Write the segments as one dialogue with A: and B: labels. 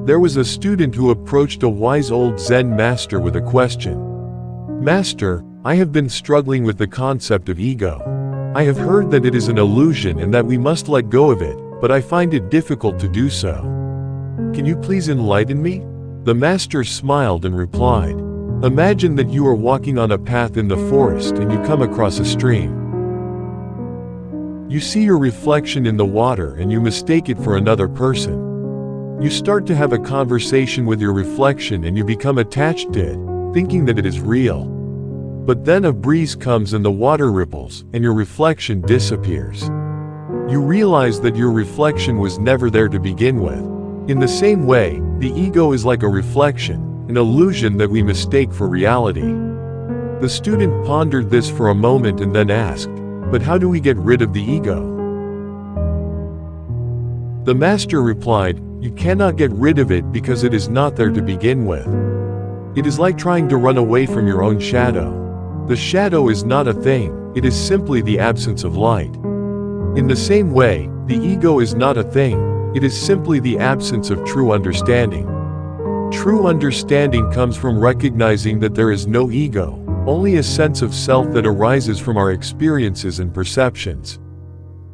A: There was a student who approached a wise old Zen master with a question. "Master, I have been struggling with the concept of ego. I have heard that it is an illusion and that we must let go of it, but I find it difficult to do so. Can you please enlighten me?" The master smiled and replied, "Imagine that you are walking on a path in the forest and you come across a stream. You see your reflection in the water and you mistake it for another person. You start to have a conversation with your reflection and you become attached to it, thinking that it is real. But then a breeze comes and the water ripples, and your reflection disappears. You realize that your reflection was never there to begin with. In the same way, the ego is like a reflection, an illusion that we mistake for reality." The student pondered this for a moment and then asked, "But how do we get rid of the ego?" The master replied, "You cannot get rid of it because it is not there to begin with. It is like trying to run away from your own shadow. The shadow is not a thing, it is simply the absence of light. In the same way, the ego is not a thing, it is simply the absence of true understanding. True understanding comes from recognizing that there is no ego, only a sense of self that arises from our experiences and perceptions.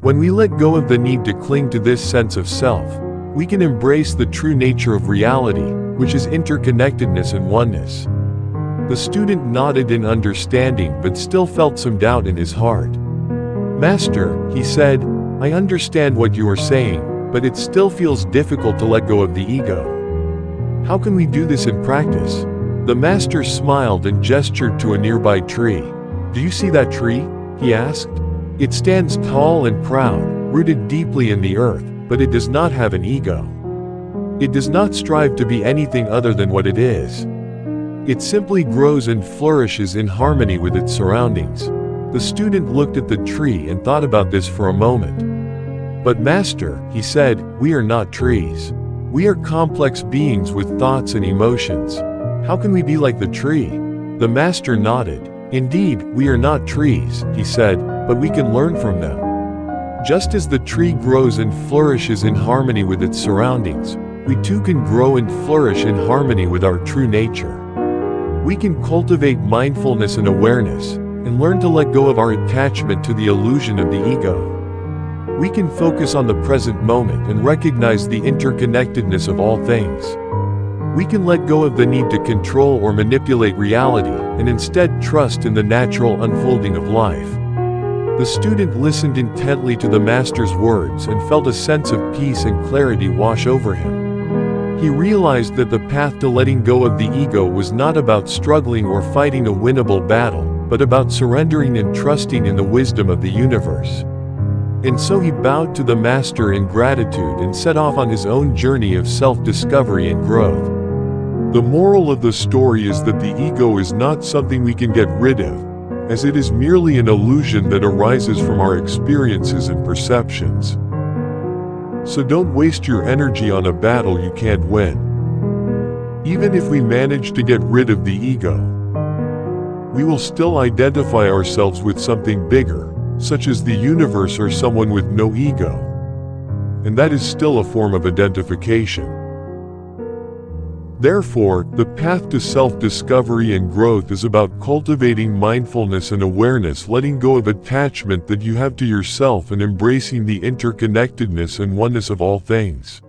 A: When we let go of the need to cling to this sense of self, we can embrace the true nature of reality, which is interconnectedness and oneness." The student nodded in understanding but still felt some doubt in his heart. "Master," he said, "I understand what you are saying, but it still feels difficult to let go of the ego. How can we do this in practice?" The master smiled and gestured to a nearby tree. "Do you see that tree?" he asked. "It stands tall and proud, rooted deeply in the earth, but it does not have an ego. It does not strive to be anything other than what it is. It simply grows and flourishes in harmony with its surroundings." The student looked at the tree and thought about this for a moment. "But Master," he said, "we are not trees. We are complex beings with thoughts and emotions. How can we be like the tree?" The master nodded. "Indeed, we are not trees," he said, "but we can learn from them. Just as the tree grows and flourishes in harmony with its surroundings, we too can grow and flourish in harmony with our true nature. We can cultivate mindfulness and awareness, and learn to let go of our attachment to the illusion of the ego. We can focus on the present moment and recognize the interconnectedness of all things. We can let go of the need to control or manipulate reality, and instead trust in the natural unfolding of life." The student listened intently to the master's words and felt a sense of peace and clarity wash over him. He realized that the path to letting go of the ego was not about struggling or fighting a winnable battle, but about surrendering and trusting in the wisdom of the universe. And so he bowed to the master in gratitude and set off on his own journey of self-discovery and growth. The moral of the story is that the ego is not something we can get rid of, as it is merely an illusion that arises from our experiences and perceptions. So don't waste your energy on a battle you can't win. Even if we manage to get rid of the ego, we will still identify ourselves with something bigger, such as the universe or someone with no ego. And that is still a form of identification. Therefore, the path to self-discovery and growth is about cultivating mindfulness and awareness, letting go of attachment that you have to yourself and embracing the interconnectedness and oneness of all things.